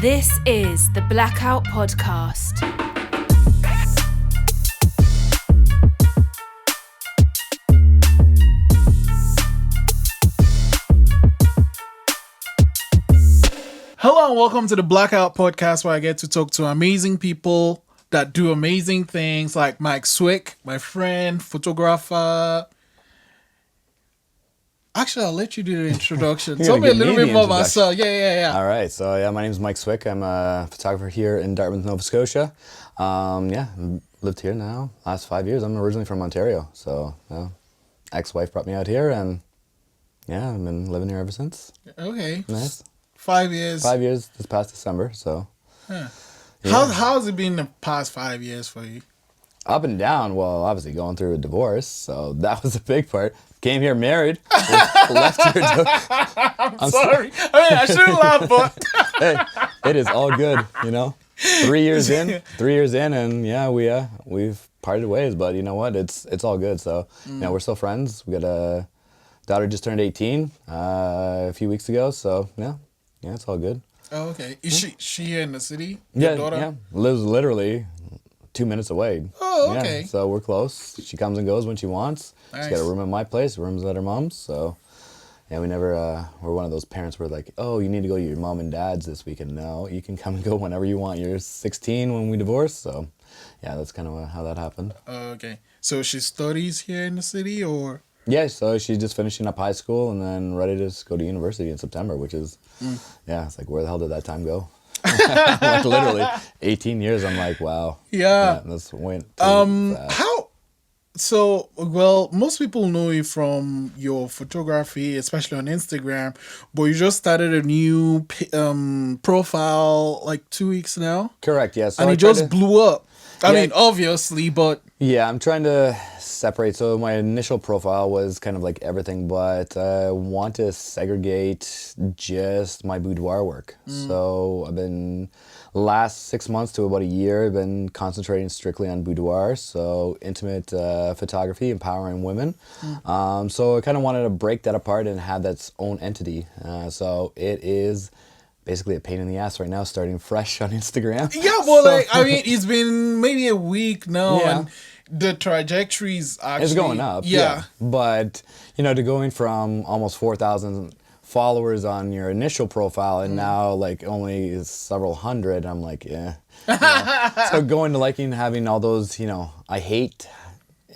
This is the Blackout Podcast. Hello and welcome to the Blackout Podcast, where I get to talk to amazing people that do amazing things, like Mike Swiech, my friend, photographer. Actually, I'll let you do the introduction. Tell me a little bit more about myself. Yeah. All right. So, my name is Mike Swiech. I'm a photographer here in Dartmouth, Nova Scotia. Lived here now last 5 years. I'm originally from Ontario. So, ex-wife brought me out here, and I've been living here ever since. Okay. Nice. 5 years. 5 years this past December. So, Huh. Yeah. How's it been the past 5 years for you? Up and down. Well, obviously going through a divorce, so that was a big part. Came here married, left here. I'm sorry. I shouldn't laugh, but hey, it is all good. 3 years in, and we've parted ways. But you know what? It's all good. So we're still friends. We got a daughter just turned 18 a few weeks ago. So it's all good. Oh, okay. Is she here in the city? Your daughter? Yeah. Lives literally 2 minutes away. Oh, okay. Yeah, so we're close. She comes and goes when she wants. Nice. She's got a room at my place, rooms at her mom's. So, we never, we're one of those parents where like, oh, you need to go to your mom and dad's this weekend. No, you can come and go whenever you want. You're 16 when we divorced. So, that's kind of how that happened. Okay. So she studies here in the city, or? Yeah, so she's just finishing up high school and then ready to go to university in September, which is, it's like, where the hell did that time go? Like literally 18 years. I'm like, wow. Yeah. That's went too fast. Most people know you from your photography, especially on Instagram, but you just started a new profile like 2 weeks now. Correct, yeah. So and it just blew up. I mean, obviously, but... Yeah, I'm trying to separate. So my initial profile was kind of like everything, but I want to segregate just my boudoir work. So I've been, last 6 months to about a year, I've been concentrating strictly on boudoir, so intimate photography, empowering women. So I kind of wanted to break that apart and have its own entity. So it is basically a pain in the ass right now, starting fresh on Instagram. Yeah, well, it's been maybe a week now, and the trajectory is actually... It's going up, yeah. But, to going from almost 4,000 followers on your initial profile and now, like, only several hundred, I'm like, So going to liking having all those, I hate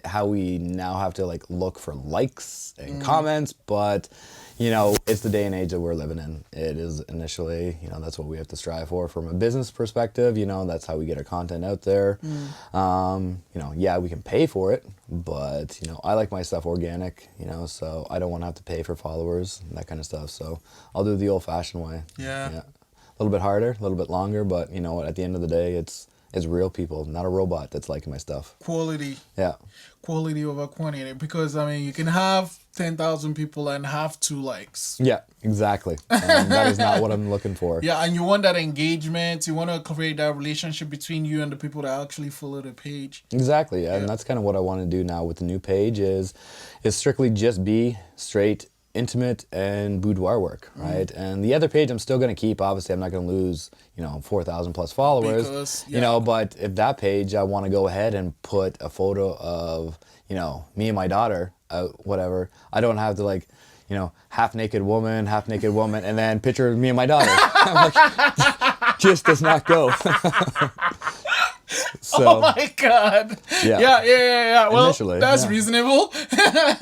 how we now have to, like, look for likes and comments, but... it's the day and age that we're living in. It is initially, that's what we have to strive for from a business perspective. That's how we get our content out there. We can pay for it, but, I like my stuff organic, so I don't want to have to pay for followers and that kind of stuff. So I'll do it the old-fashioned way. Yeah. A little bit harder, a little bit longer, but, at the end of the day, it's real people, not a robot that's liking my stuff. Quality. Yeah. Quality over quantity. Because, you can have 10,000 people and have 2 likes. Yeah, exactly. That is not what I'm looking for. Yeah, and you want that engagement. You want to create that relationship between you and the people that actually follow the page. Exactly, and that's kind of what I want to do now with the new page is strictly just be straight, intimate, and boudoir work, right? And the other page I'm still going to keep. Obviously, I'm not going to lose, 4,000 plus followers. Because, but if that page, I want to go ahead and put a photo of, me and my daughter, whatever. I don't have to like, half naked woman, and then picture of me and my daughter. I'm like, just does not go. So, oh my God. Yeah. Well, initially, that's reasonable.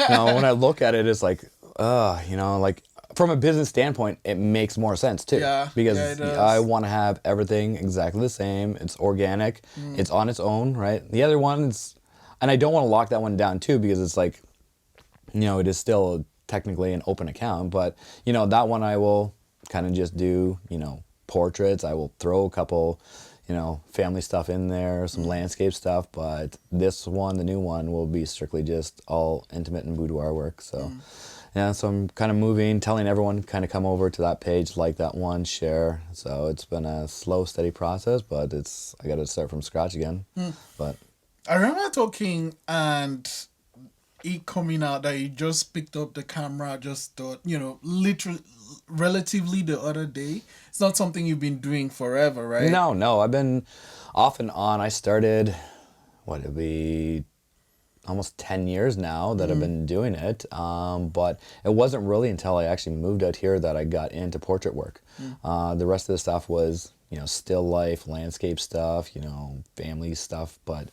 When I look at it, it's like, like from a business standpoint, it makes more sense too. Yeah. Because I want to have everything exactly the same. It's organic. It's on its own, right? The other one's, and I don't want to lock that one down too, because it's like, it is still technically an open account, but that one I will kind of just do, portraits. I will throw a couple, family stuff in there, some landscape stuff, but this one, the new one, will be strictly just all intimate and boudoir work. So, so I'm kind of moving, telling everyone kind of come over to that page, like that one, share. So it's been a slow, steady process, but I got to start from scratch again. But I remember talking, and it coming out that you just picked up the camera, just thought, literally, relatively the other day? It's not something you've been doing forever, right? No, I've been off and on. I started, what it'd be almost 10 years now that I've been doing it. But it wasn't really until I actually moved out here that I got into portrait work. The rest of the stuff was, still life, landscape stuff, family stuff. But,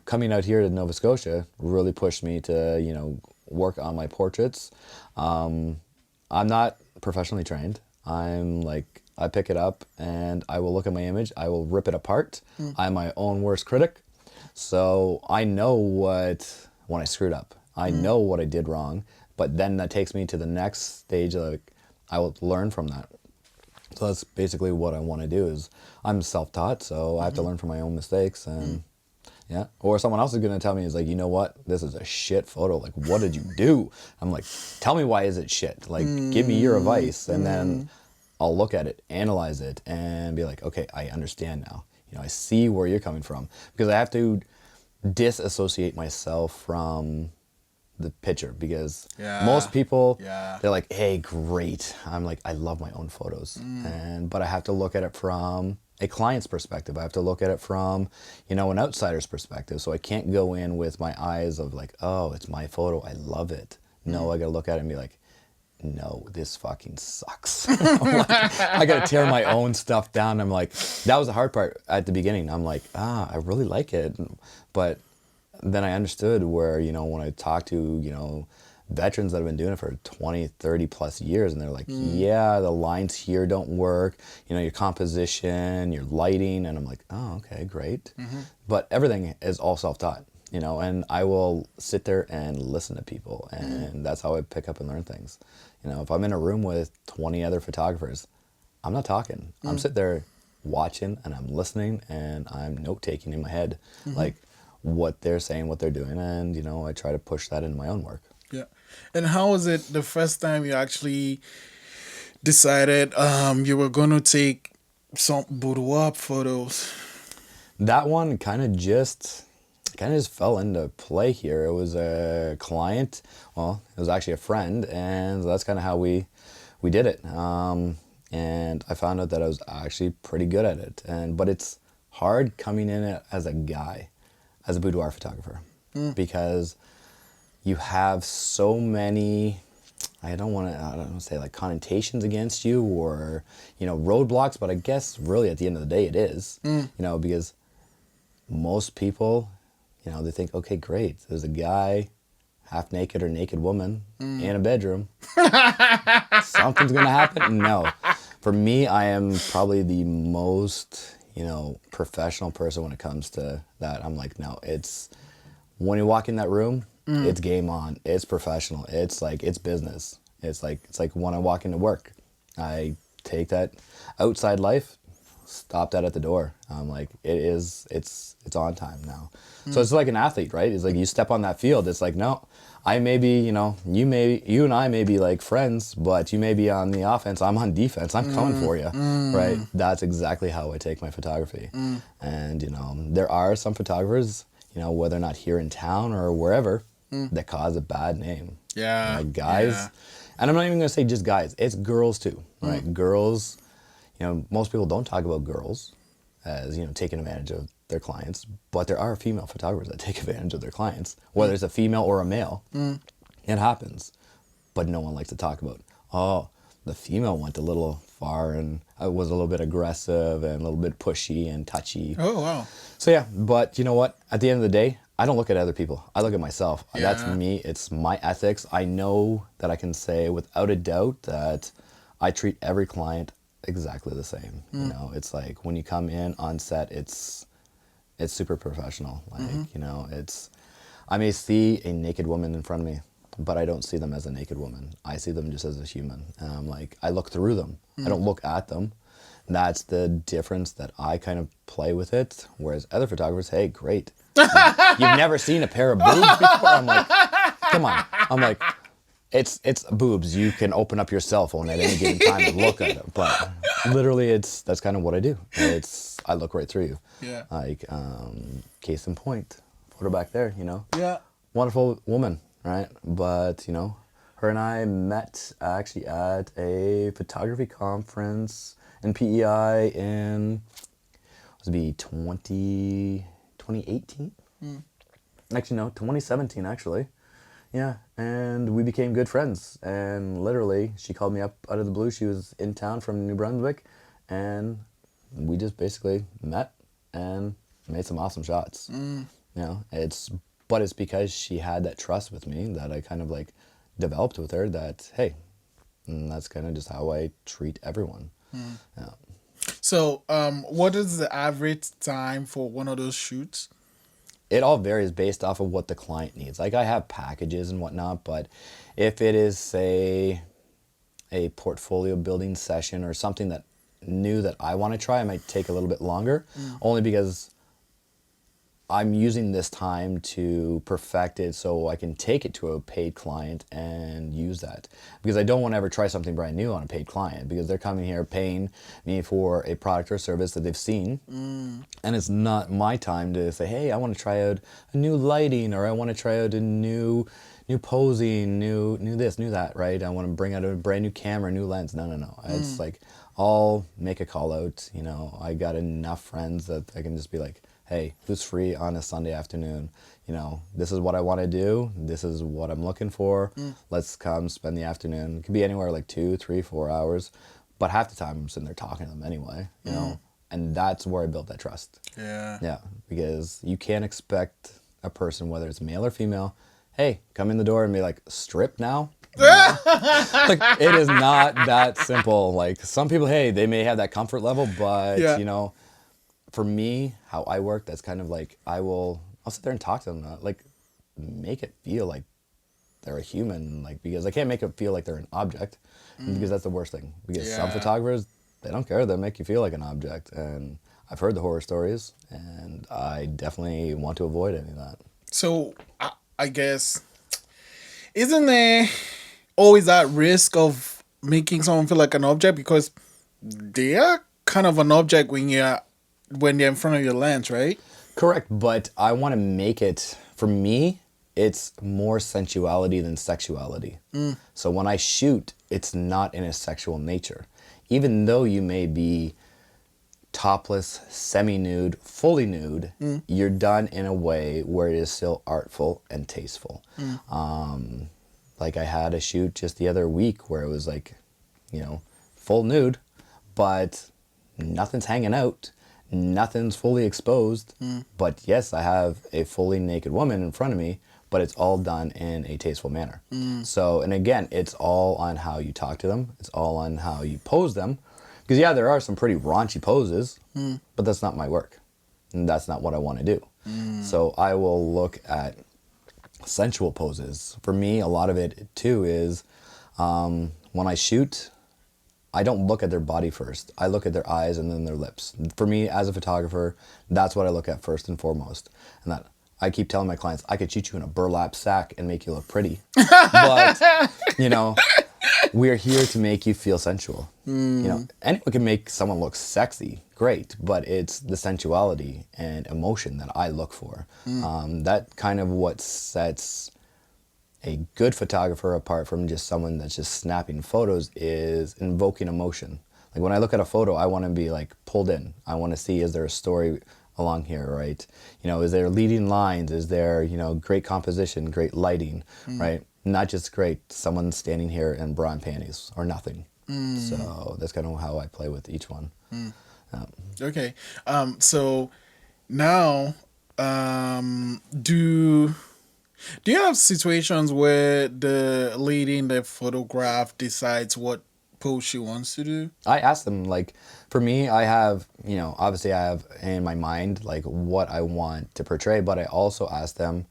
coming out here to Nova Scotia really pushed me to, work on my portraits. I'm not professionally trained. I pick it up and I will look at my image. I will rip it apart. I'm my own worst critic. So I know when I screwed up. I know what I did wrong. But then that takes me to the next stage. I will learn from that. So that's basically what I want to do. Is I'm self-taught, so I have to learn from my own mistakes. And yeah, or someone else is going to tell me, is like, you know what, this is a shit photo. Like, what did you do? I'm like, tell me why is it shit? Like, give me your advice, and then I'll look at it, analyze it, and be like, okay, I understand now. I see where you're coming from, because I have to disassociate myself from the picture, because most people, they're like, hey, great. I'm like, I love my own photos, but I have to look at it from a client's perspective. I have to look at it from, an outsider's perspective. So I can't go in with my eyes of like, oh, it's my photo, I love it. No, I gotta look at it and be like, no, this fucking sucks. I gotta tear my own stuff down. I'm like, that was the hard part at the beginning. I'm like, I really like it. But then I understood where, when I talk to, veterans that have been doing it for 20, 30 plus years, and they're like, yeah, the lines here don't work, your composition, your lighting, and I'm like, oh, okay, great. But everything is all self-taught, and I will sit there and listen to people, and that's how I pick up and learn things. If I'm in a room with 20 other photographers, I'm not talking. I'm sitting there watching, and I'm listening, and I'm note-taking in my head, like what they're saying, what they're doing, and, I try to push that into my own work. Yeah. And how was it the first time you actually decided you were going to take some boudoir photos? That one kind of just fell into play here. It was a client, well, it was actually a friend, and that's kind of how we did it. And I found out that I was actually pretty good at it. But it's hard coming in it as a guy, as a boudoir photographer, because you have so many, I don't want to say like connotations against you, or, roadblocks, but I guess really at the end of the day it is, because most people, they think, okay, great, there's a guy, half naked or naked woman in a bedroom. Something's going to happen? No. For me, I am probably the most, professional person when it comes to that. I'm like, no, it's, when you walk in that room, it's game on. It's professional. It's like, it's business. It's like when I walk into work, I take that outside life, stop that at the door. I'm like, it's on time now. So it's like an athlete, right? It's like you step on that field. It's like, no, I may be, you and I may be like friends, but you may be on the offense. I'm on defense. I'm coming for you, right? That's exactly how I take my photography. And, there are some photographers, whether or not here in town or wherever, that cause a bad name. Yeah. Guys, and I'm not even going to say just guys, it's girls too, right? Girls, most people don't talk about girls as, taking advantage of their clients, but there are female photographers that take advantage of their clients, whether it's a female or a male. It happens, but no one likes to talk about, oh, the female went a little far and was a little bit aggressive and a little bit pushy and touchy. Oh, wow. So yeah, but you know what? At the end of the day, I don't look at other people. I look at myself. That's me. It's my ethics. I know that I can say without a doubt that I treat every client exactly the same. It's like when you come in on set, it's super professional. Like, it's, I may see a naked woman in front of me, but I don't see them as a naked woman. I see them just as a human. And I'm like, I look through them. I don't look at them. That's the difference that I kind of play with it. Whereas other photographers, hey, great. You've never seen a pair of boobs before? I'm like, come on. I'm like, it's boobs. You can open up your cell phone at any given time and look at them. But literally, that's kind of what I do. I look right through you. Yeah. Like, case in point, photo back there, Yeah. Wonderful woman. right? But, her and I met actually at a photography conference in PEI in, was it be 2018? Actually, no, 2017, actually. Yeah, and we became good friends. And literally, she called me up out of the blue. She was in town from New Brunswick, and we just basically met and made some awesome shots. But it's because she had that trust with me that I kind of like developed with her that, hey, that's kind of just how I treat everyone. Yeah. So, what is the average time for one of those shoots? It all varies based off of what the client needs. Like I have packages and whatnot, but if it is, say, a portfolio building session or something that new that I want to try, I might take a little bit longer, only because I'm using this time to perfect it so I can take it to a paid client and use that. Because I don't want to ever try something brand new on a paid client, because they're coming here paying me for a product or service that they've seen. And it's not my time to say, hey, I want to try out a new lighting, or I want to try out a new posing, new this, new that, right? I want to bring out a brand new camera, new lens. No. It's like, I'll make a call out. I got enough friends that I can just be like, hey, who's free on a Sunday afternoon? This is what I want to do. This is what I'm looking for. Let's come spend the afternoon. It could be anywhere like 2, 3, 4 hours. But half the time I'm sitting there talking to them anyway, And that's where I built that trust. Yeah. Yeah, because you can't expect a person, whether it's male or female, hey, come in the door and be like, strip now? Like, it is not that simple. Like, some people, hey, they may have that comfort level, but, for me, how I work, that's kind of like, I'll sit there and talk to them, like, make it feel like they're a human, like, because I can't make it feel like they're an object, because that's the worst thing. Because some photographers, they don't care, they make you feel like an object, and I've heard the horror stories, and I definitely want to avoid any of that. So, I guess, isn't there always that risk of making someone feel like an object? Because they are kind of an object when they're in front of your lens, right? Correct, but I want to make it, for me, it's more sensuality than sexuality. So when I shoot, it's not in a sexual nature. Even though you may be topless, semi-nude, fully nude, you're done in a way where it is still artful and tasteful. Like I had a shoot just the other week where it was like, full nude, but nothing's hanging out. Nothing's fully exposed, but yes, I have a fully naked woman in front of me, but it's all done in a tasteful manner. So, and again, it's all on how you talk to them. It's all on how you pose them. Because there are some pretty raunchy poses, but that's not my work. And that's not what I want to do. So I will look at sensual poses. For me, a lot of it too is when I shoot, I don't look at their body first. I look at their eyes and then their lips. For me, as a photographer, that's what I look at first and foremost. And that I keep telling my clients, I could shoot you in a burlap sack and make you look pretty. But, we're here to make you feel sensual. Anyone can make someone look sexy, great, but it's the sensuality and emotion that I look for. That kind of what sets a good photographer apart from just someone that's just snapping photos is invoking emotion. Like when I look at a photo, I want to be like pulled in. I want to see, is there a story along here, right? Is there leading lines? Is there, great composition, great lighting, right? Not just great, someone standing here in bra and panties or nothing. So that's kind of how I play with each one. Okay. So now, do you have situations where the lady in the photograph decides what pose she wants to do? I ask them, like, for me, I have, obviously I have in my mind, like, what I want to portray, but I also ask them,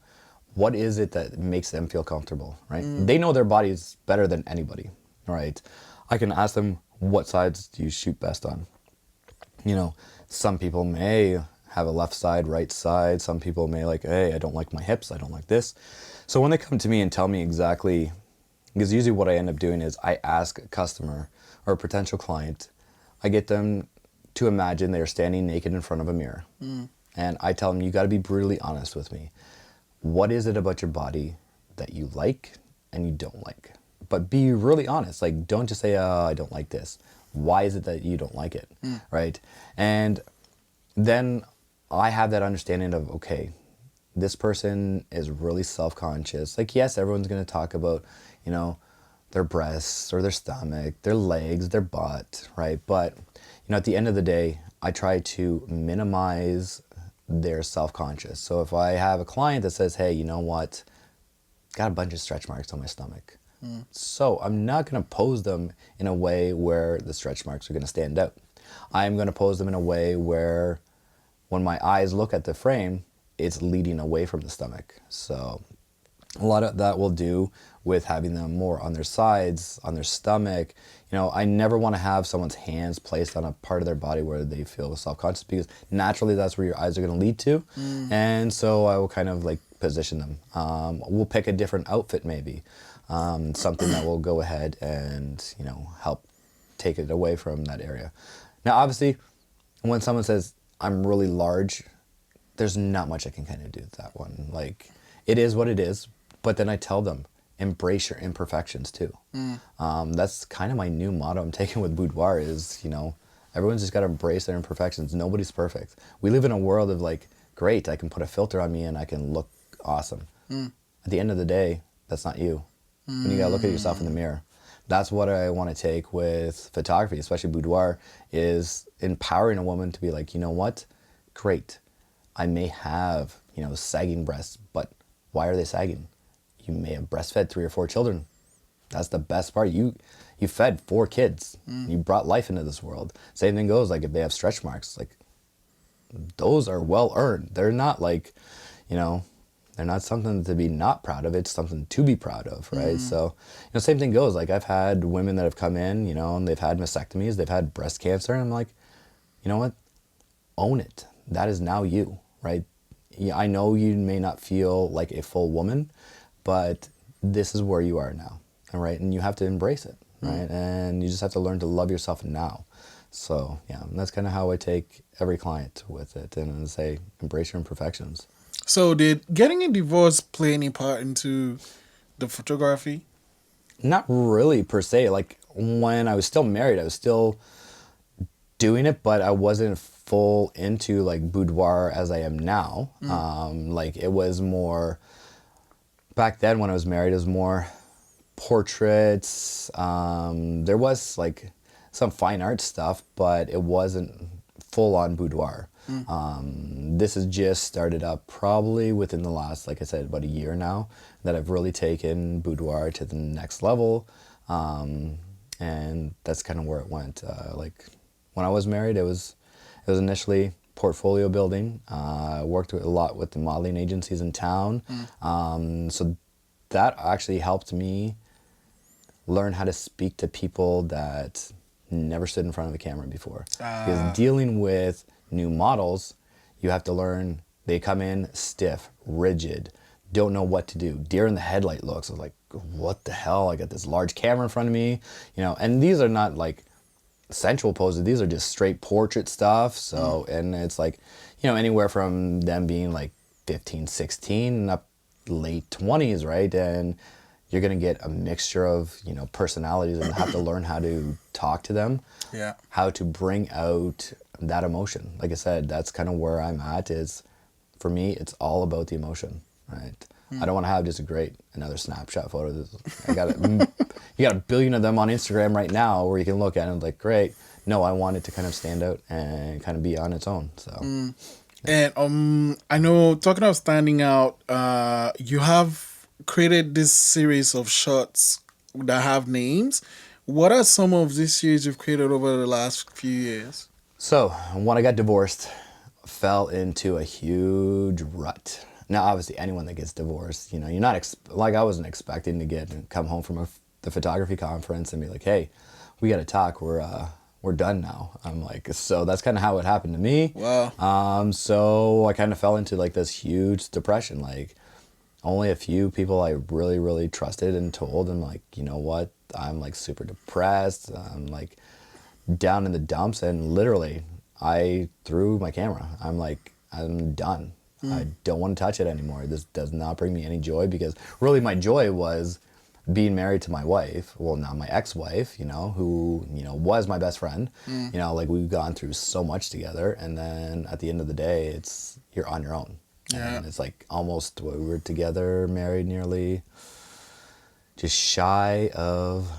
what is it that makes them feel comfortable, right? They know their bodies better than anybody, right? I can ask them, what sides do you shoot best on? Some people may have a left side, right side. Some people may like, hey, I don't like my hips. I don't like this. So when they come to me and tell me exactly, because usually what I end up doing is I ask a customer or a potential client, I get them to imagine they're standing naked in front of a mirror. And I tell them, you got to be brutally honest with me. What is it about your body that you like and you don't like. But be really honest. Like, don't just say, oh, I don't like this. Why is it that you don't like it? Right? And then I have that understanding of, okay, this person is really self-conscious. Like, yes, everyone's going to talk about, you know, their breasts or their stomach, their legs, their butt, right? But, you know, at the end of the day, I try to minimize their self-conscious. So if I have a client that says, hey, you know what, got a bunch of stretch marks on my stomach. So I'm not going to pose them in a way where the stretch marks are going to stand out. I'm going to pose them in a way where when my eyes look at the frame, it's leading away from the stomach. So a lot of that will do with having them more on their sides, on their stomach. You know, I never want to have someone's hands placed on a part of their body where they feel self-conscious, because naturally that's where your eyes are going to lead to. And so I will kind of like position them. We'll pick a different outfit maybe, something that will go ahead and, you know, help take it away from that area. Now, obviously, when someone says, I'm really large, there's not much I can kind of do with that one. Like, it is what it is, but then I tell them, embrace your imperfections too. That's kind of my new motto I'm taking with boudoir is, you know, everyone's just got to embrace their imperfections. Nobody's perfect. We live in a world of like, great, I can put a filter on me and I can look awesome. At the end of the day, that's not you. And you got to look at yourself in the mirror. That's what I want to take with photography, especially boudoir, is empowering a woman to be like, you know what? Great. I may have, you know, sagging breasts, but why are they sagging? You may have breastfed 3 or 4 children. That's the best part. You fed 4 kids. You brought life into this world. Same thing goes, like if they have stretch marks, like those are well earned. They're not like, you know, they're not something to be not proud of. It's something to be proud of, right? So, you know, same thing goes. Like I've had women that have come in, you know, and they've had mastectomies, they've had breast cancer, and I'm like, you know what? Own it. That is now you, right? Yeah, I know you may not feel like a full woman, but this is where you are now, all right? And you have to embrace it, right? And you just have to learn to love yourself now. So, yeah, that's kind of how I take every client with it and say, embrace your imperfections. So did getting a divorce play any part into the photography? Not really per se. Like when I was still married, I was still doing it, but I wasn't full into like boudoir as I am now. Like it was more, back then when I was married, it was more portraits. There was like some fine art stuff, but it wasn't full on boudoir. This has just started up probably within the last, like I said, about a year now, that I've really taken boudoir to the next level. And that's kind of where it went. Like when I was married, it was initially portfolio building. I worked a lot with the modeling agencies in town. So that actually helped me learn how to speak to people that never stood in front of a camera before. Because dealing with new models, you have to learn, they come in stiff, rigid, don't know what to do. Deer in the headlight looks. I was like, what the hell? I got this large camera in front of me, you know, and these are not like sensual poses. These are just straight portrait stuff. So, and it's like, you know, anywhere from them being like 15, 16 and up late 20s, right? And you're going to get a mixture of, you know, personalities and have to learn how to talk to them. Yeah. How to bring out that emotion. Like I said, that's kind of where I'm at is, for me, it's all about the emotion, right? I don't want to have just another snapshot photo. You got a billion of them on Instagram right now where you can look at it and like, great. No, I want it to kind of stand out and kind of be on its own. So. And I know, talking of standing out, you have created this series of shots that have names. What are some of these series you've created over the last few years? So when I got divorced, fell into a huge rut. Now, obviously, anyone that gets divorced, you know, you're not like I wasn't expecting to come home from the photography conference and be like, "Hey, we got to talk. We're done now." I'm like, so that's kind of how it happened to me. Wow. So I kind of fell into like this huge depression. Like, only a few people I really, really trusted and told them like, you know what, I'm like super depressed. I'm like down in the dumps, and literally I threw my camera. I'm like, I'm done. I don't want to touch it anymore. This does not bring me any joy, because really my joy was being married to my wife, well, now my ex-wife, who, was my best friend. Like we've gone through so much together, and then at the end of the day, you're on your own. Yeah. And it's like almost, we were together, married nearly just shy of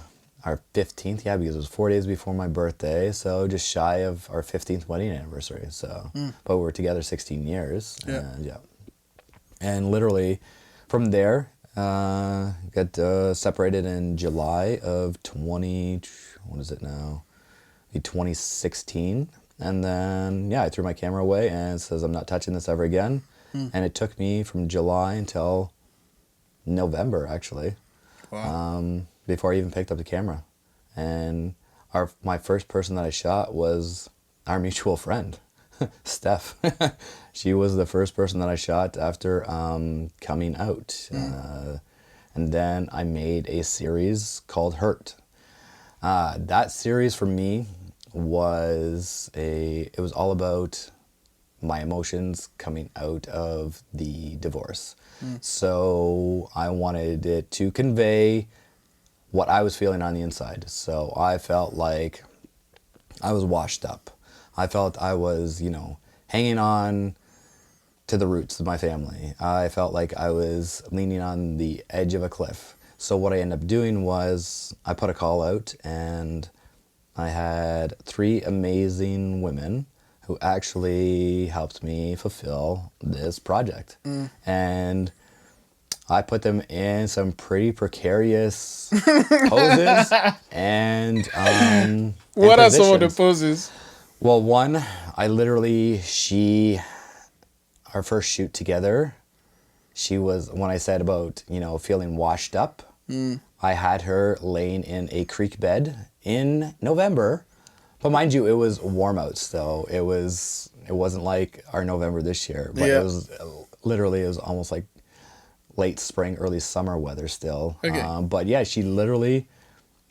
our 15th, because it was 4 days before my birthday, so just shy of our 15th wedding anniversary. So, but we were together 16 years, and literally from there, got separated in July of 2016, and then I threw my camera away and says I'm not touching this ever again, and it took me from July until November actually. Wow. Before I even picked up the camera. And my first person that I shot was our mutual friend, Steph. She was the first person that I shot after coming out. And then I made a series called Hurt. That series for me was it was all about my emotions coming out of the divorce. So I wanted it to convey what I was feeling on the inside. So I felt like I was washed up. I felt I was, hanging on to the roots of my family. I felt like I was leaning on the edge of a cliff. So what I ended up doing was I put a call out, and I had 3 amazing women who actually helped me fulfill this project. And I put them in some pretty precarious poses. And What are some of the positions. poses? Well, one, our first shoot together, she was, when I said about, feeling washed up, I had her laying in a creek bed in November. But mind you, it was warm out still. It wasn't like our November this year, but it was almost like late spring, early summer weather still. Okay. But yeah, she literally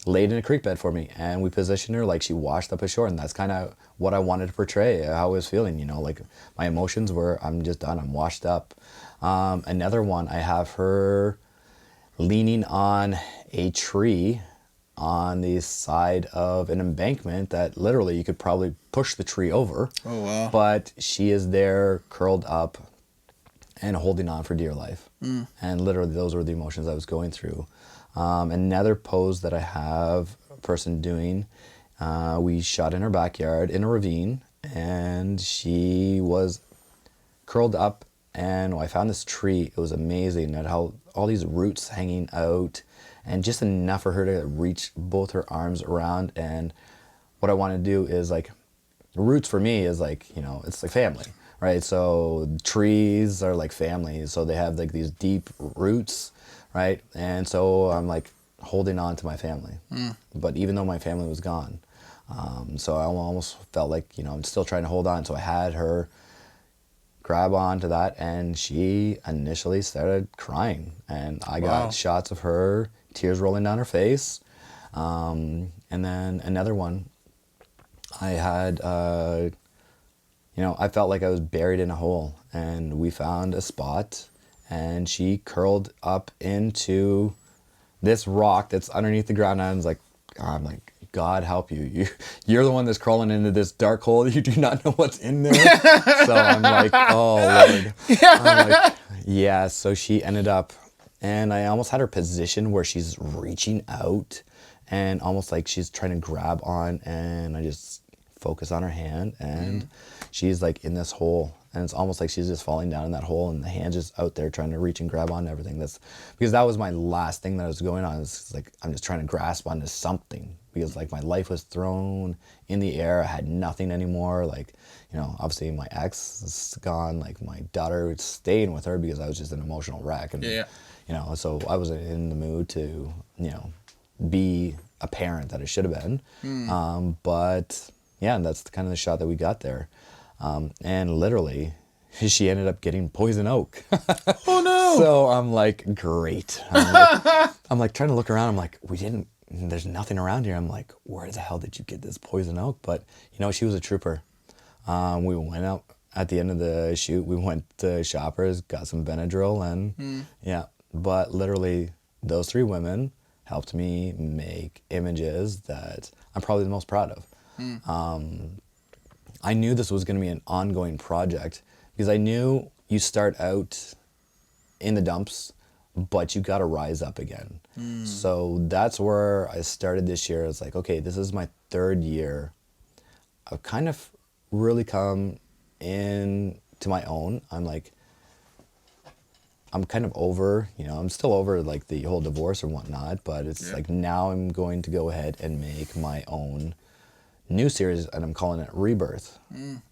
laid in a creek bed for me, and we positioned her like she washed up ashore, and that's kind of what I wanted to portray, how I was feeling, like my emotions were, I'm just done, I'm washed up. Another one, I have her leaning on a tree on the side of an embankment that literally you could probably push the tree over. Oh, wow. But she is there curled up and holding on for dear life. And literally those were the emotions I was going through. Another pose that I have a person doing, we shot in her backyard in a ravine, and she was curled up, and I found this tree. It was amazing at how all these roots hanging out, and just enough for her to reach both her arms around. And what I want to do is, like, roots for me is like, it's like family, right? So trees are like family, so they have like these deep roots, right? And so I'm like holding on to my family, but even though my family was gone, so I almost felt like, I'm still trying to hold on. So I had her grab onto that, and she initially started crying, and I got shots of her, tears rolling down her face. And then another one, I had, I felt like I was buried in a hole, and we found a spot, and she curled up into this rock that's underneath the ground. And I'm like, God help you. You're the one that's crawling into this dark hole. You do not know what's in there. So I'm like, oh, Lord. I'm like, yeah. So she ended up, and I almost had her position where she's reaching out and almost like she's trying to grab on, and I just focus on her hand, and she's like in this hole, and it's almost like she's just falling down in that hole, and the hand's just out there trying to reach and grab on everything. That's because that was my last thing that was going on. It's like I'm just trying to grasp onto something, because like my life was thrown in the air. I had nothing anymore. Like, obviously my ex is gone. Like my daughter was staying with her because I was just an emotional wreck, and so I wasn't in the mood to be a parent that I should have been. But yeah, that's kind of the shot that we got there. And literally, she ended up getting poison oak. Oh no! So I'm like, great. I'm like trying to look around. I'm like, there's nothing around here. I'm like, where the hell did you get this poison oak? But she was a trooper. We went out at the end of the shoot, we went to Shoppers, got some Benadryl, and yeah. But literally, those 3 women helped me make images that I'm probably the most proud of. I knew this was going to be an ongoing project because I knew you start out in the dumps, but you got to rise up again. So that's where I started this year. It's like, okay, this is my 3rd year. I've kind of really come in to my own. I'm kind of over, I'm still over like the whole divorce or whatnot, but it's like now I'm going to go ahead and make my own new series, and I'm calling it Rebirth.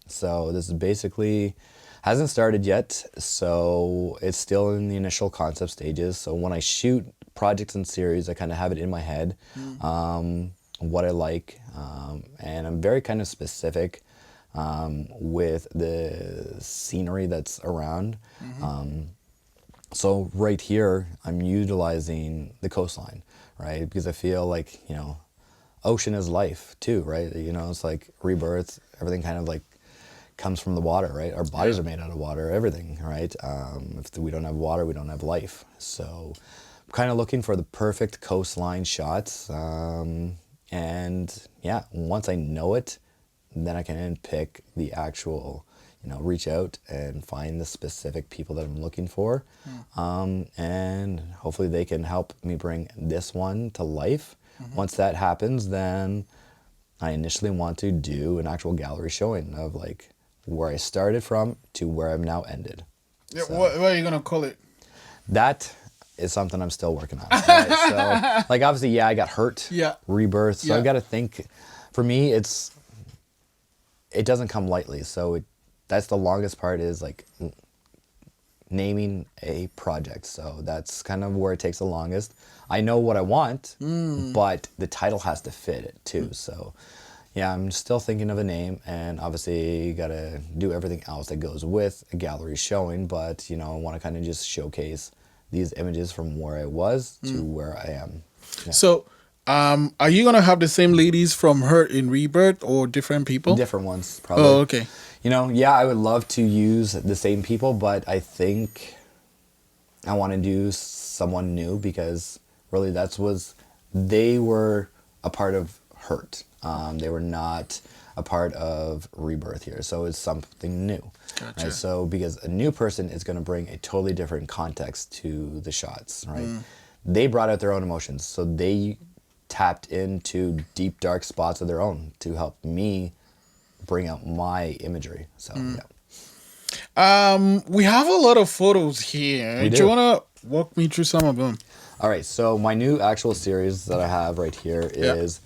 So this is basically, hasn't started yet, so it's still in the initial concept stages. So when I shoot projects and series, I kind of have it in my head, what I like, and I'm very kind of specific with the scenery that's around. So right here, I'm utilizing the coastline, right? Because I feel like, ocean is life too, right? It's like rebirth, everything kind of like comes from the water, right? Our bodies are made out of water, everything, right? If we don't have water, we don't have life. So I'm kind of looking for the perfect coastline shots. And yeah, once I know it, then I can pick the actual, reach out and find the specific people that I'm looking for. And hopefully they can help me bring this one to life. Once that happens, then I initially want to do an actual gallery showing of like where I started from to where I'm now ended. Yeah, so, what are you going to call it? That is something I'm still working on. Right? So, like, obviously, I got hurt. Yeah. Rebirth. So I got to think, for me, it doesn't come lightly. So that's the longest part, is like naming a project. So that's kind of where it takes the longest. I know what I want, but the title has to fit it too. So yeah, I'm still thinking of a name, and obviously you got to do everything else that goes with a gallery showing. But I want to kind of just showcase these images from where I was to where I am. Yeah. So are you going to have the same ladies from her in Rebirth, or different people? Different ones, probably. Oh, okay. I would love to use the same people, but I think I want to do someone new, because really they were a part of Hurt. They were not a part of Rebirth here, so it's something new. Gotcha. Right? So because a new person is going to bring a totally different context to the shots, right? They brought out their own emotions, so they tapped into deep, dark spots of their own to help me bring out my imagery. So yeah. We have a lot of photos here. We do. Do you want to walk me through some of them? All right, so my new actual series that I have right here is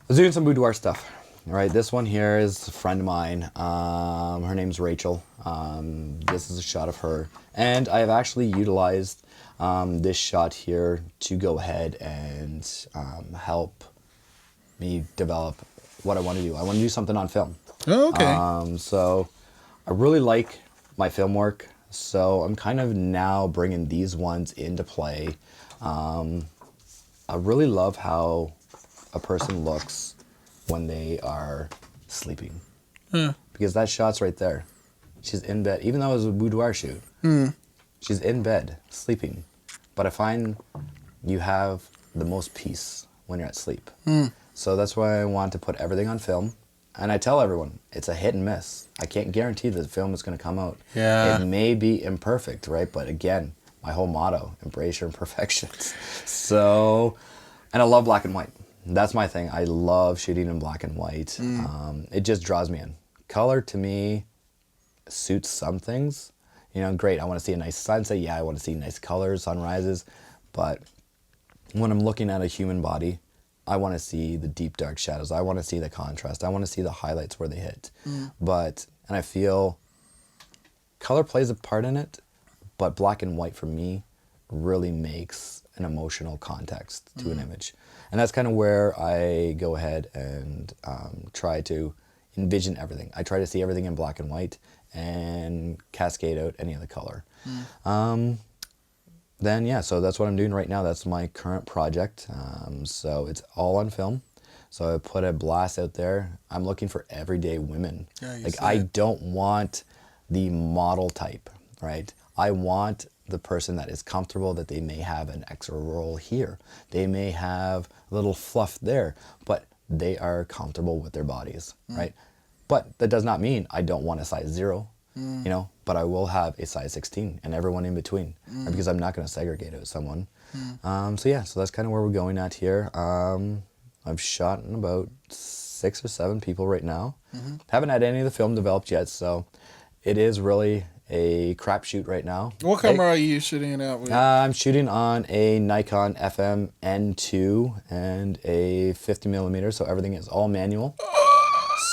I was doing some boudoir stuff. All right, this one here is a friend of mine. Her name's Rachel. This is a shot of her, and I have actually utilized this shot here to go ahead and help me develop what I want to do. I want to do something on film. Oh, okay. So I really like my film work, so I'm kind of now bringing these ones into play. I really love how a person looks when they are sleeping. Because that shot's right there. She's in bed, even though it was a boudoir shoot. She's in bed, sleeping. But I find you have the most peace when you're at sleep. So that's why I want to put everything on film. And I tell everyone, it's a hit and miss. I can't guarantee that the film is going to come out. Yeah. It may be imperfect, right? But again, my whole motto, embrace your imperfections. So, and I love black and white. That's my thing. I love shooting in black and white. It just draws me in. Color, to me, suits some things. Great, I want to see a nice sunset. Yeah, I want to see nice colors, sunrises. But when I'm looking at a human body, I want to see the deep, dark shadows. I want to see the contrast. I want to see the highlights where they hit. And I feel color plays a part in it, but black and white for me really makes an emotional context to an image. And that's kind of where I go ahead and try to envision everything. I try to see everything in black and white and cascade out any other color. So that's what I'm doing right now. That's my current project. So it's all on film. So I put a blast out there. I'm looking for everyday women. Yeah, you like said I it. don't want the model type, right? I want the person that is comfortable, that they may have an extra roll here. They may have a little fluff there, but they are comfortable with their bodies, right? But that does not mean I don't want a size 0, but I will have a size 16 and everyone in between, right? Because I'm not going to segregate it with someone. So that's kind of where we're going at here. I've shot in about 6 or 7 people right now. Haven't had any of the film developed yet, so it is really a crapshoot right now. What camera are you shooting it out with? I'm shooting on a Nikon FM N2 and a 50 millimeter, so everything is all manual.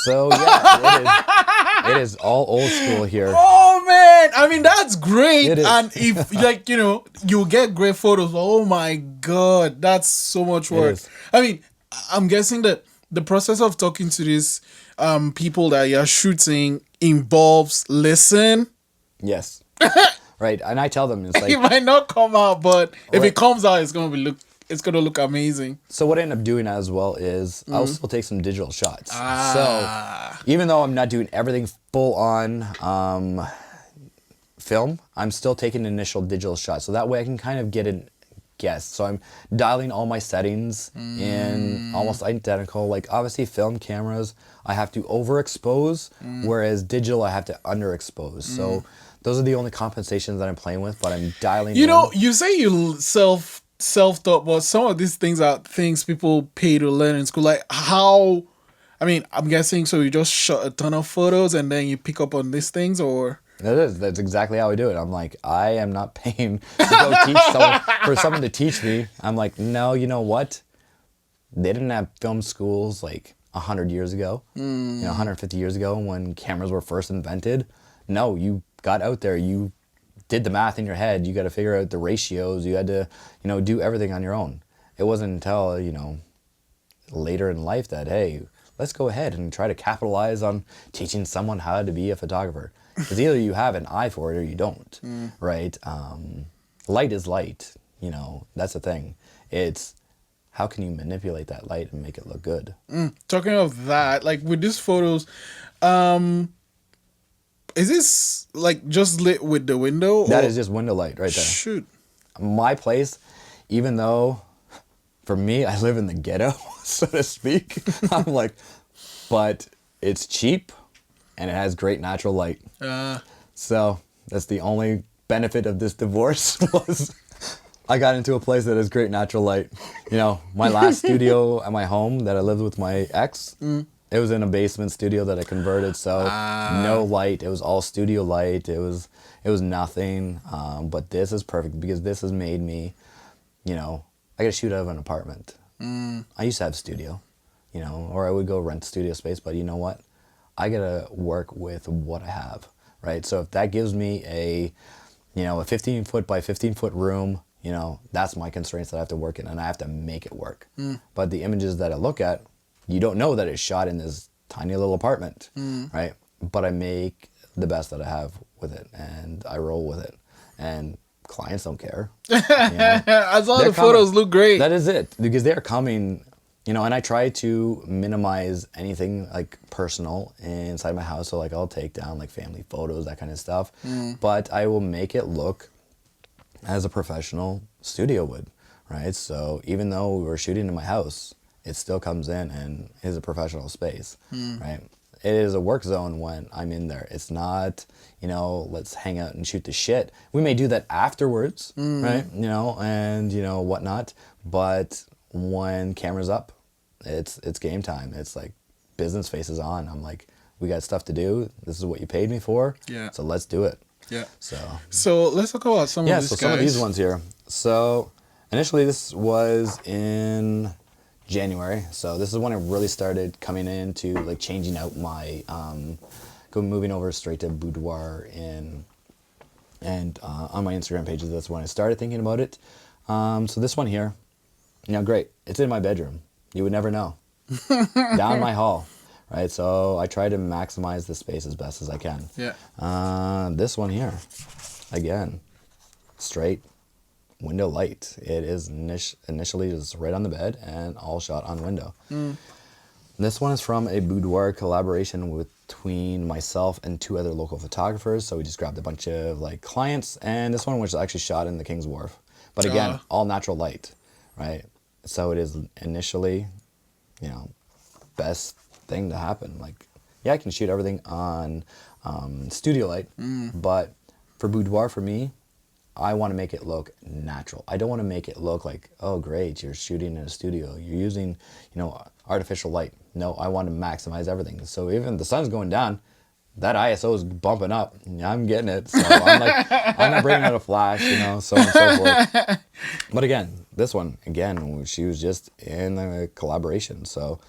So yeah, it is all old school here. Oh man, I mean that's great. It is. And if you get great photos. Oh my god, that's so much work. is. I mean, I'm guessing that the process of talking to these people that you're shooting involves listen. Yes. Right, and I tell them, it's It like, might not come out, but if Right. it comes out, it's gonna look amazing. so what I end up doing as well is I'll still take some digital shots. Ah. So even though I'm not doing everything full on film, I'm still taking initial digital shots. So that way I can kind of get a guess. So I'm dialing all my settings in almost identical. Like obviously film cameras, I have to overexpose, whereas digital I have to underexpose. So those are the only compensations that I'm playing with, but I'm dialing You in. know, you say you self-taught, but some of these things are things people pay to learn in school. Like how, I mean, I'm guessing so you just shot a ton of photos and then you pick up on these things, or That's exactly how I do it. I'm like, I am not paying to go teach someone for someone to teach me. I'm like, no, you know what? They didn't have film schools like 100 years ago, 150 years ago when cameras were first invented. No, you got out there, you did the math in your head, you got to figure out the ratios, you had to, do everything on your own. It wasn't until, later in life that, hey, let's go ahead and try to capitalize on teaching someone how to be a photographer. Because either you have an eye for it or you don't, right? Light is light, that's the thing. It's how can you manipulate that light and make it look good? talking of that, like with these photos, is this like just lit with the window? That or- is just window light right there. Shoot. My place, even though for me, I live in the ghetto, so to speak, I'm like, but it's cheap and it has great natural light. So that's the only benefit of this divorce was I got into a place that has great natural light. My last studio at my home that I lived with my ex, it was in a basement studio that I converted, so no light. It was all studio light. It was nothing. But this is perfect because this has made me, I gotta shoot out of an apartment. I used to have a studio, or I would go rent studio space, but you know what? I gotta work with what I have, right? So if that gives me a 15 foot by 15 foot room, that's my constraints that I have to work in, and I have to make it work. But the images that I look at, you don't know that it's shot in this tiny little apartment, right? But I make the best that I have with it, and I roll with it, and clients don't care. As long as They're the photos coming. look great. That is it, because they're coming, and I try to minimize anything like personal inside my house. So like I'll take down like family photos, that kind of stuff, but I will make it look as a professional studio would, right? So even though we were shooting in my house, it still comes in and is a professional space, right? It is a work zone when I'm in there. It's not, let's hang out and shoot the shit. We may do that afterwards, right? And whatnot. But when camera's up, it's game time. It's like business face is on. I'm like, we got stuff to do. This is what you paid me for. Yeah. So let's do it. Yeah. So let's talk about some of these guys. some of these ones here. So initially this was in January. So this is when I really started coming into like changing out my moving over straight to boudoir and on my Instagram pages. That's when I started thinking about it. So this one here, great. It's in my bedroom. You would never know. Down my hall. Right, so I try to maximize the space as best as I can. Yeah. This one here, again, straight window light. It is initially just right on the bed and all shot on window. This one is from a boudoir collaboration between myself and 2 other local photographers. So we just grabbed a bunch of like clients, and this one was actually shot in the King's Wharf. But again, all natural light, right? So it is initially, best thing to happen. Like, yeah, I can shoot everything on studio light, but for boudoir, for me, I want to make it look natural. I don't want to make it look like, oh, great, you're shooting in a studio. You're using, artificial light. No, I want to maximize everything. So even if the sun's going down, that ISO is bumping up. I'm getting it. So I'm not bringing out a flash, so on and so forth. But again, this one, she was just in the collaboration. So,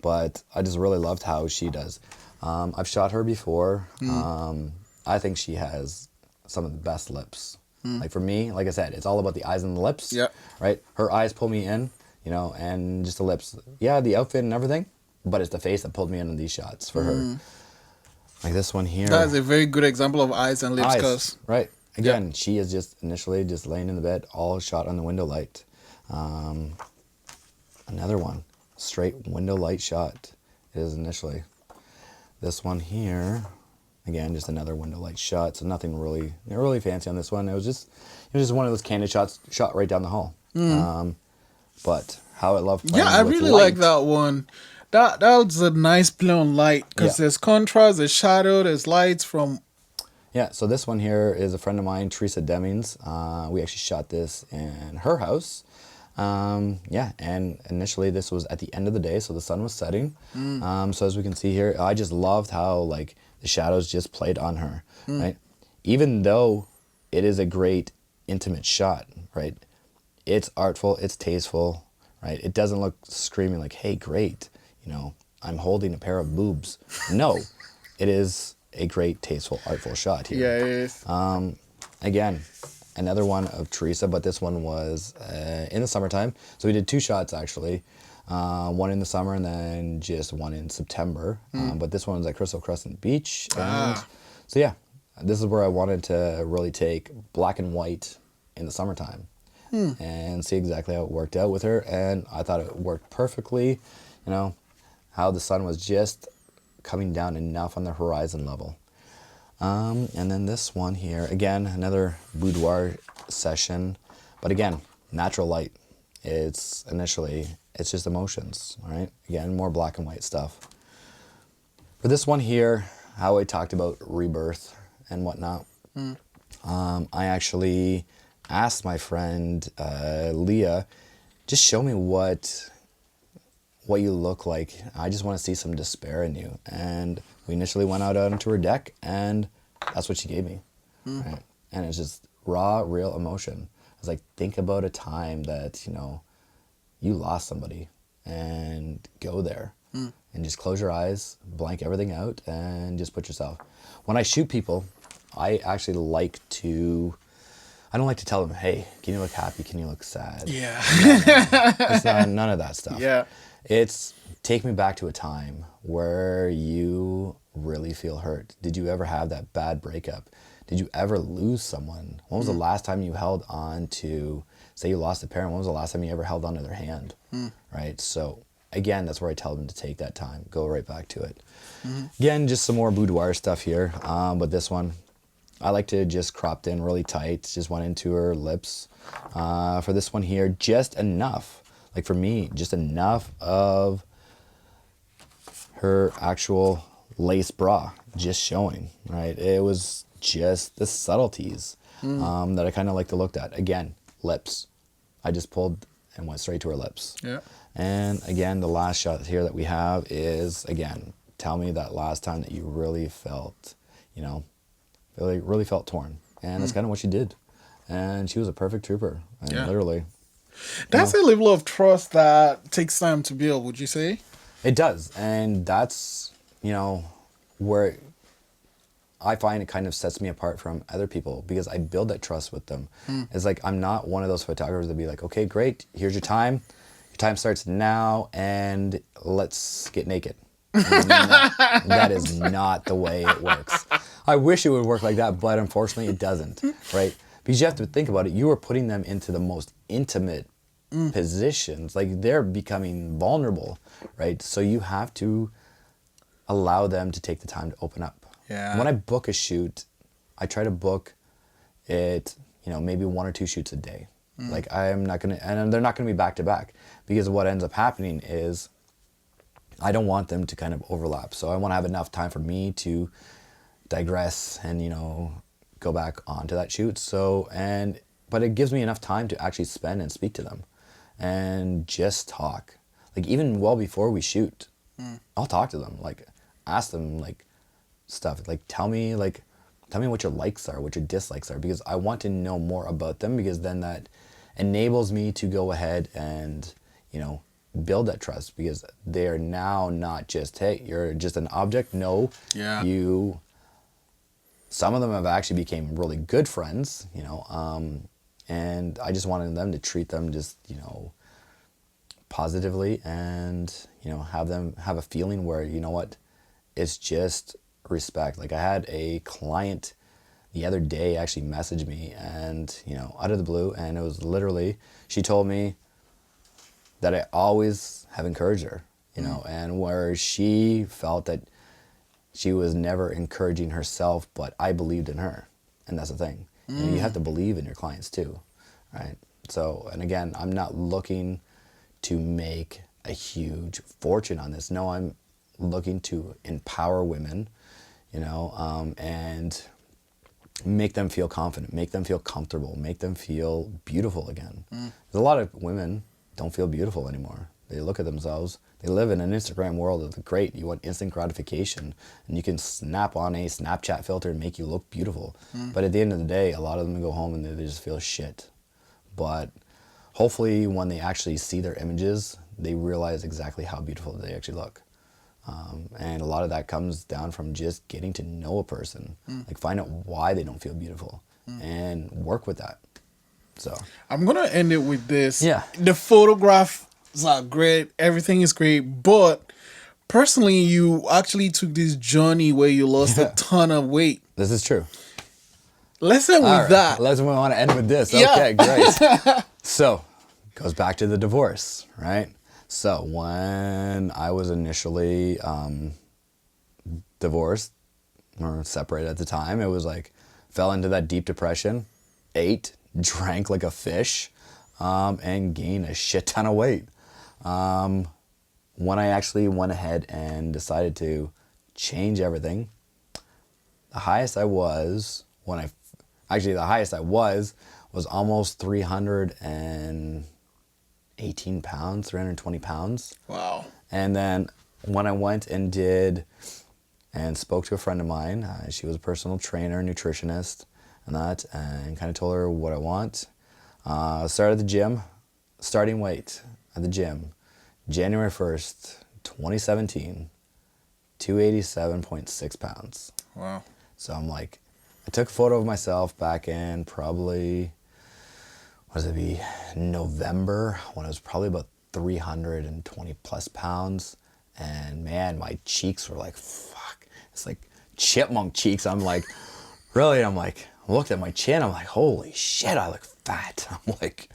but I just really loved how she does. I've shot her before. I think she has some of the best lips. Like for me, like I said, it's all about the eyes and the lips. Yeah. Right? Her eyes pull me in, and just the lips. Yeah, the outfit and everything, but it's the face that pulled me into these shots for her. Like this one here. That is a very good example of eyes and lips. Eyes, right. Again, she is just initially just laying in the bed, all shot on the window light. Another one, straight window light shot is initially. This one here, again, just another window light shot. So nothing really fancy on this one. It was just one of those candid shots shot right down the hall. But how I love playing I with really light. like that one. That was a nice play on light because there's contrast, there's shadow, there's lights from. Yeah, so this one here is a friend of mine, Teresa Demings. We actually shot this in her house. And initially this was at the end of the day, so the sun was setting. So as we can see here, I just loved how like the shadows just played on her, right? Even though it is a great intimate shot, right? It's artful, it's tasteful, right? It doesn't look screaming like, hey, great, I'm holding a pair of boobs. No, it is a great, tasteful, artful shot here. Yeah, it is. Again, another one of Teresa, but this one was in the summertime. So we did 2 shots actually, one in the summer and then just one in September. But this one was at Crystal Crescent Beach. And so yeah, this is where I wanted to really take black and white in the summertime and see exactly how it worked out with her. And I thought it worked perfectly, how the sun was just coming down enough on the horizon level. And then this one here, again, another boudoir session, but again, natural light. It's just emotions, all right? Again, more black and white stuff. For this one here, how I talked about rebirth and whatnot, I actually asked my friend Leah, just show me what you look like. I just want to see some despair in you. And we initially went out onto her deck, and that's what she gave me. Right? And it's just raw, real emotion. I was like, think about a time that, you lost somebody, and go there. And just close your eyes, blank everything out, and just put yourself. When I shoot people, I actually I don't like to tell them, hey, can you look happy? Can you look sad? Yeah. It's none of that stuff. Yeah. It's take me back to a time where you really feel hurt. Did you ever have that bad breakup? Did you ever lose someone? When was the last time you held on to, say you lost a parent, when was the last time you ever held on to their hand? Right? So again, that's where I tell them to take that time. Go right back to it. Again, just some more boudoir stuff here. But this one, I like to just cropped in really tight. Just went into her lips. For this one here, just enough. Like for me, just enough of her actual lace bra just showing, right? It was just the subtleties that I kind of like to look at. Again, lips. I just pulled and went straight to her lips. Yeah. And again, the last shot here that we have is, again, tell me that last time that you really felt, really felt torn. And that's kind of what she did. And she was a perfect trooper. And literally. That's a level of trust that takes time to build, would you say? It does. And that's, where I find it kind of sets me apart from other people because I build that trust with them. It's like I'm not one of those photographers that be like, okay, great, here's your time. Your time starts now and let's get naked. That is not the way it works. I wish it would work like that, but unfortunately it doesn't, right? Because you have to think about it. You are putting them into the most intimate positions. Like they're becoming vulnerable, right? So you have to allow them to take the time to open up. Yeah. When I book a shoot, I try to book it, maybe 1 or 2 shoots a day. Like I'm not gonna, and they're not gonna be back to back, because what ends up happening is I don't want them to kind of overlap. So I want to have enough time for me to digress and go back onto that shoot. But it gives me enough time to actually spend and speak to them and just talk. Like even well before we shoot, I'll talk to them, like ask them like stuff, like tell me what your likes are, what your dislikes are, because I want to know more about them, because then that enables me to go ahead and build that trust, because they are now not just, hey, you're just an object. No, Yeah. Some of them have actually became really good friends, and I just wanted them to treat them just, positively, and, have them have a feeling where, it's just respect. Like I had a client the other day actually message me, and, out of the blue, and it was literally, she told me that I always have encouraged her, and where she felt that she was never encouraging herself, but I believed in her. And that's the thing. You have to believe in your clients too, right? So, and again, I'm not looking to make a huge fortune on this. No, I'm looking to empower women, and make them feel confident, make them feel comfortable, make them feel beautiful again. There's a lot of women don't feel beautiful anymore. They look at themselves. They live in an Instagram world of the great. You want instant gratification, and you can snap on a Snapchat filter and make you look beautiful. But at the end of the day, a lot of them go home and they just feel shit. But hopefully when they actually see their images, they realize exactly how beautiful they actually look. And a lot of that comes down from just getting to know a person, like find out why they don't feel beautiful, and work with that. So I'm gonna end it with this. Yeah. The photographs are great. Everything is great, but personally, you actually took this journey where you lost a ton of weight. this is true. Let's end with that. Let's, we want to end with this. Yeah. Okay, great. So, goes back to the divorce, right? So, when I was initially divorced or separated at the time, it was like, fell into that deep depression, ate, drank like a fish, and gained a shit ton of weight. When I actually went ahead and decided to change everything, the highest I was was almost 318 pounds, 320 pounds. Wow. And then when I went and did and spoke to a friend of mine, she was a personal trainer, nutritionist, and kind of told her what I want. Started the gym, starting weight at the gym, January 1st, 2017, 287.6 pounds. Wow. So I'm like, I took a photo of myself back in probably, November, when I was probably about 320 plus pounds. And man, my cheeks were like, fuck. It's like chipmunk cheeks. I'm like, really? I'm like, I looked at my chin. I'm like, holy shit, I look fat. I'm like,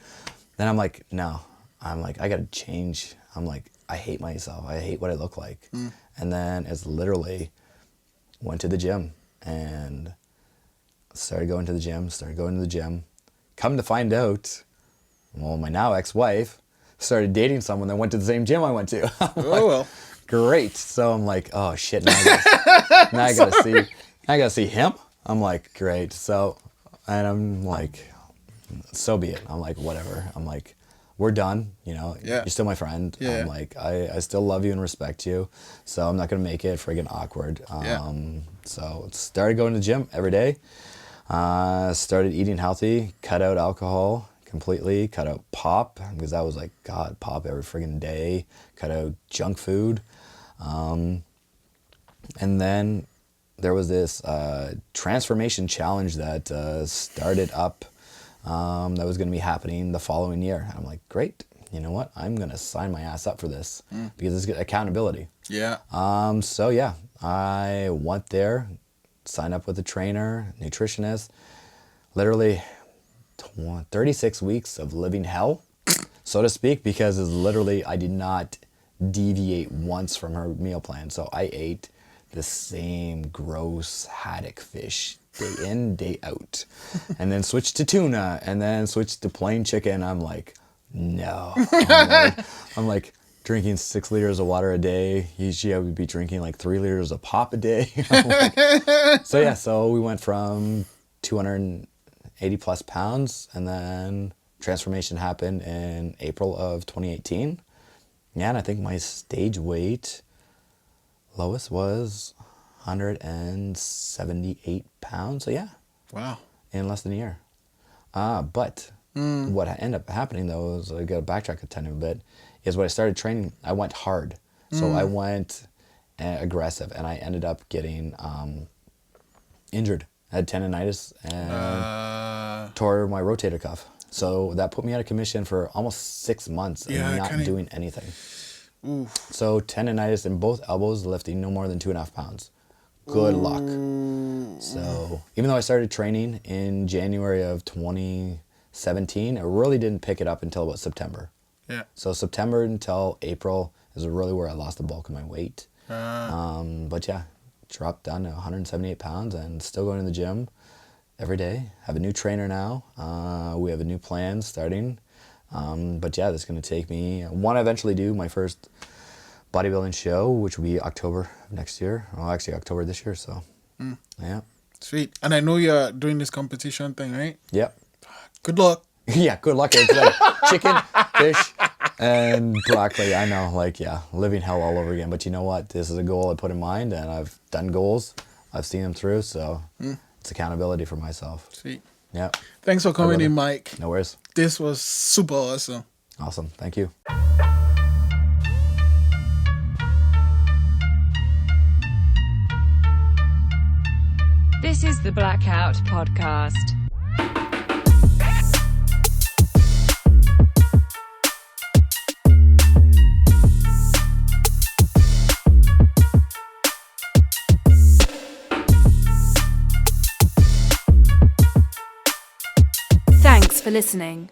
no. I'm like, I gotta change. I'm like, I hate myself. I hate what I look like. And then it's literally went to the gym and started going to the gym. Come to find out, well, my now ex-wife started dating someone that went to the same gym I went to. Well. Great. So I'm like, oh shit, now I gotta see him. I'm like, great. So, and I'm like, so be it. I'm like, whatever. I'm like, we're done. Yeah. You're still my friend. Yeah. I'm like, I still love you and respect you. So I'm not gonna make it friggin' awkward. So started going to the gym every day. Started eating healthy, cut out alcohol completely, cut out pop, because that was like, God, pop every friggin' day, cut out junk food. And then there was this transformation challenge that started up that was going to be happening the following year. And I'm like, great, you know what? I'm going to sign my ass up for this because it's accountability. Yeah. So yeah, I went there, signed up with a trainer, nutritionist, literally 36 weeks of living hell. so to speak, because it's literally I did not deviate once from her meal plan. So I ate the same gross haddock fish day in, day out, and then switched to tuna, and then switched to plain chicken. I'm like, no. I'm like drinking 6 liters of water a day. Usually I would be drinking like 3 liters of pop a day. So we went from 280 plus pounds, and then transformation happened in April of 2018. Yeah, and I think my stage weight lowest was 178 pounds. So yeah. Wow. In less than a year. But what ended up happening though is, I got to backtrack a tiny bit, is when I started training, I went hard. So I went aggressive, and I ended up getting injured. I had tendonitis and tore my rotator cuff. So that put me out of commission for almost 6 months and not doing anything. Oof. So tendonitis in both elbows, lifting no more than 2.5 pounds. Good luck. So even though I started training in January of 2017, I really didn't pick it up until about September. Yeah. So September until April is really where I lost the bulk of my weight. But yeah, dropped down to 178 pounds and still going to the gym every day. Have a new trainer now. We have a new plan starting. But yeah, that's going to take me, I want to eventually do my first bodybuilding show, which will be October of next year. Well, actually October this year, so yeah. Sweet. And I know you're doing this competition thing, right? Yep. Good luck. Yeah, good luck. It's like chicken, fish, and broccoli. I know, like, yeah, living hell all over again. But you know what? This is a goal I put in mind, and I've done goals. I've seen them through, so it's accountability for myself. Sweet. Yeah. Thanks for coming in, Mike. No worries. This was super awesome. Awesome. Thank you. This is the Blackout Podcast. Thanks for listening.